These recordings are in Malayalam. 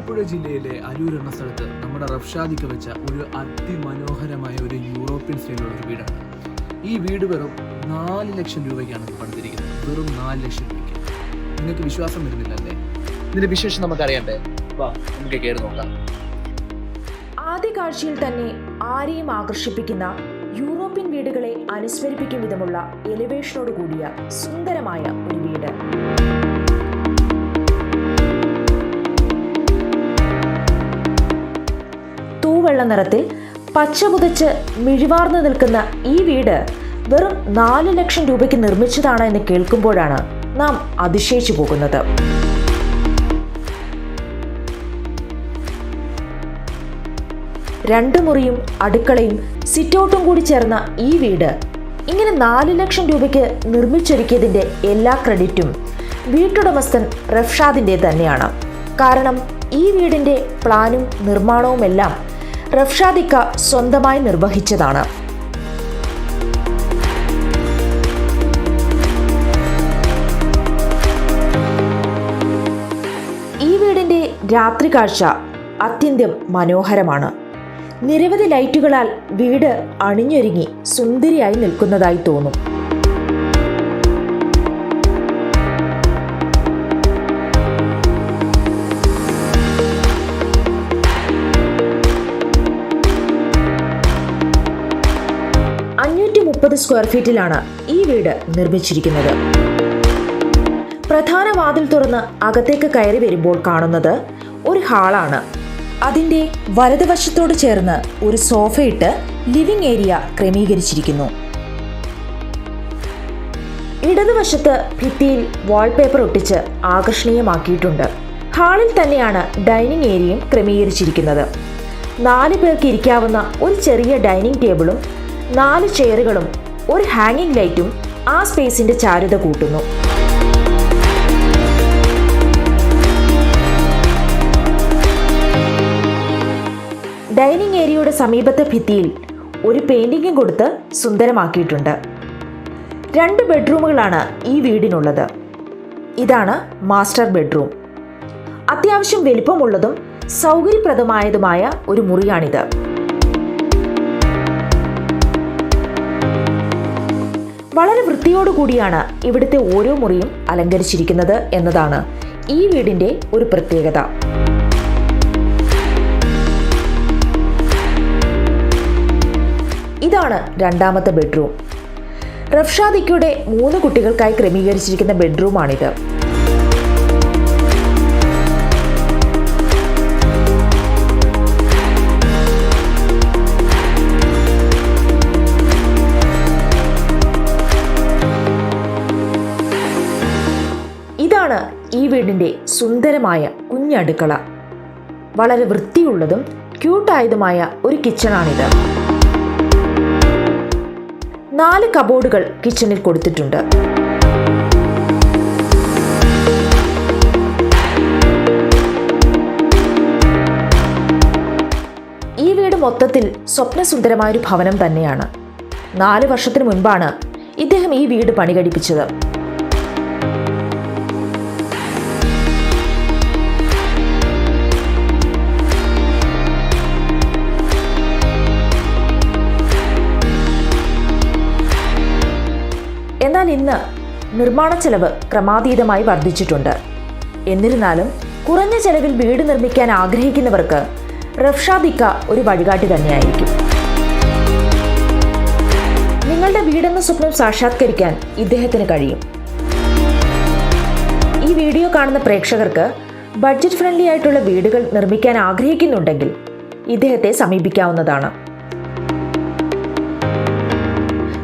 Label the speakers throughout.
Speaker 1: ആലപ്പുഴ ജില്ലയിലെ അരൂർ എന്ന സ്ഥലത്ത് നമ്മുടെ റഫ്ഷാദിക്ക് വെച്ച ഒരു അതിമനോഹരമായ ഒരു യൂറോപ്യൻ സ്റ്റൈലുള്ള ഒരു വീടാണ്. ഈ വീട് വെറും 4 ലക്ഷം രൂപയ്ക്കാണ് പണിതിരിക്കുന്നത്. വെറും 4 ലക്ഷം രൂപയ്ക്ക്. നിങ്ങൾക്ക് വിശ്വാസം വരുന്നില്ല അല്ലേ? ഇതിന്റെ വിശേഷം നമുക്ക് അറിയണ്ടേ? നമുക്ക് കയറി നോക്കാം.
Speaker 2: ആദ്യ കാഴ്ചയിൽ തന്നെ ആരെയും ആകർഷിപ്പിക്കുന്ന യൂറോപ്യൻ വീടുകളെ അനുസ്മരിപ്പിക്കും വിധമുള്ള എലിവേഷനോട് കൂടിയ സുന്ദരമായ ഒരു വീട്. തൂവെള്ള നിറത്തിൽ പച്ച പുതച്ച് മിഴിവാർന്നു നിൽക്കുന്ന ഈ വീട് വെറും 4 ലക്ഷം രൂപയ്ക്ക് നിർമ്മിച്ചതാണ് എന്ന് കേൾക്കുമ്പോഴാണ് നാം അതിശയിച്ചു പോകുന്നത്. രണ്ട് മുറിയും അടുക്കളയും സിറ്റൗട്ടും കൂടി ചേർന്ന ഈ വീട് ഇങ്ങനെ 4 ലക്ഷം രൂപയ്ക്ക് നിർമ്മിച്ചൊരുക്കിയതിന്റെ എല്ലാ ക്രെഡിറ്റും വീട്ടുടമസ്ഥൻ റഫ്ഷാദിന്റെ തന്നെയാണ്. കാരണം ഈ വീടിന്റെ പ്ലാനും നിർമ്മാണവുമെല്ലാം റഫ്ഷാദിക്ക സ്വന്തമായി നിർവഹിച്ചതാണ്. ഈ വീടിന്റെ രാത്രി കാഴ്ച അത്യന്തം മനോഹരമാണ്. നിരവധി ലൈറ്റുകളാൽ വീട് അണിഞ്ഞൊരുങ്ങി സുന്ദരിയായി നിൽക്കുന്നതായി തോന്നും. സ്ക്വയർ ഫീറ്റിലാണ് ഈ വീട് നിർമ്മിച്ചിരിക്കുന്നത്. പ്രധാന വാതിൽ തുറന്ന് അകത്തേക്ക് കയറി വരുമ്പോൾ കാണുന്നത് ഒരു ഹാളാണ്. അതിന്റെ വലതുവശത്തോട് ചേർന്ന് ഒരു സോഫയിട്ട് ലിവിംഗ് ഏരിയ ക്രമീകരിച്ചിരിക്കുന്നു. ഇടതുവശത്ത് ഭിത്തിയിൽ വാൾപേപ്പർ ഒട്ടിച്ച് ആകർഷണീയമാക്കിയിട്ടുണ്ട്. ഹാളിൽ തന്നെയാണ് ഡൈനിങ് ഏരിയയും ക്രമീകരിച്ചിരിക്കുന്നത്. 4 പേർക്ക് ഇരിക്കാവുന്ന ഒരു ചെറിയ ഡൈനിങ് ടേബിളും 4 ചെയറുകളും ഒരു ഹാങ്ങിങ് ലൈറ്റും ആ സ്പേസിന്റെ ചാരുത കൂട്ടുന്നു. ഡൈനിങ് ഏരിയയുടെ സമീപത്തെ ഭിത്തിയിൽ ഒരു പെയിന്റിംഗും കൊടുത്ത് സുന്ദരമാക്കിയിട്ടുണ്ട്. 2 ബെഡ്റൂമുകളാണ് ഈ വീടിനുള്ളത്. ഇതാണ് മാസ്റ്റർ ബെഡ്റൂം. അത്യാവശ്യം വലിപ്പമുള്ളതും സൗകര്യപ്രദമായതുമായ ഒരു മുറിയാണിത്. വളരെ വൃത്തിയോടുകൂടിയാണ് ഇവിടുത്തെ ഓരോ മുറിയും അലങ്കരിച്ചിരിക്കുന്നത് എന്നതാണ് ഈ വീടിന്റെ ഒരു പ്രത്യേകത. ഇതാണ് രണ്ടാമത്തെ ബെഡ്റൂം. റഫ്ഷാദിക്കയുടെ 3 കുട്ടികൾക്കായി ക്രമീകരിച്ചിരിക്കുന്ന ബെഡ്റൂമാണിത്. ഇതാണ് ഈ വീടിന്റെ സുന്ദരമായ കുഞ്ഞടുക്കള. വളരെ വൃത്തിയുള്ളതും ക്യൂട്ടായതുമായ ഒരു കിച്ചണാണിത്. 4 കബോർഡുകൾ കിച്ചണിൽ കൊടുത്തിട്ടുണ്ട്. ഈ വീട് മൊത്തത്തിൽ സ്വപ്നസുന്ദരമായൊരു ഭവനം തന്നെയാണ്. 4 വർഷത്തിന് മുൻപാണ് ഇദ്ദേഹം ഈ വീട് പണികഴിപ്പിച്ചത്. എന്നാൽ ഇന്ന് നിർമ്മാണ ചെലവ് ക്രമാതീതമായി വർദ്ധിച്ചിട്ടുണ്ട്. എന്നിരുന്നാലും കുറഞ്ഞ ചെലവിൽ വീട് നിർമ്മിക്കാൻ ആഗ്രഹിക്കുന്നവർക്ക് റഫ്ഷാദിക്ക ഒരു വഴികാട്ടി തന്നെയായിരിക്കും. നിങ്ങളുടെ വീടെന്ന സ്വപ്നം സാക്ഷാത്കരിക്കാൻ ഇദ്ദേഹത്തിന് കഴിയും. ഈ വീഡിയോ കാണുന്ന പ്രേക്ഷകർക്ക് ബഡ്ജറ്റ് ഫ്രണ്ട്ലി ആയിട്ടുള്ള വീടുകൾ നിർമ്മിക്കാൻ ആഗ്രഹിക്കുന്നുണ്ടെങ്കിൽ ഇദ്ദേഹത്തെ സമീപിക്കാവുന്നതാണ്.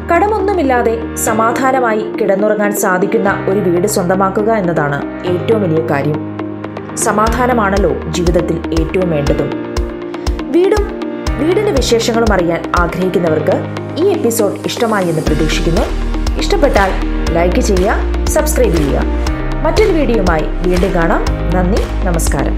Speaker 2: കടമൊന്നുമില്ലാതെ സമാധാനമായി കിടന്നുറങ്ങാൻ സാധിക്കുന്ന ഒരു വീട് സ്വന്തമാക്കുക എന്നതാണ് ഏറ്റവും വലിയ കാര്യം. സമാധാനമാണല്ലോ ജീവിതത്തിൽ ഏറ്റവും വേണ്ടതും. വീടിന്റെ വിശേഷങ്ങളും അറിയാൻ ആഗ്രഹിക്കുന്നവർക്ക് ഈ എപ്പിസോഡ് ഇഷ്ടമായി എന്ന് പ്രതീക്ഷിക്കുന്നു. ഇഷ്ടപ്പെട്ടാൽ ലൈക്ക് ചെയ്യുക, സബ്സ്ക്രൈബ് ചെയ്യുക. മറ്റൊരു വീഡിയോയുമായി വീണ്ടും കാണാം. നന്ദി, നമസ്കാരം.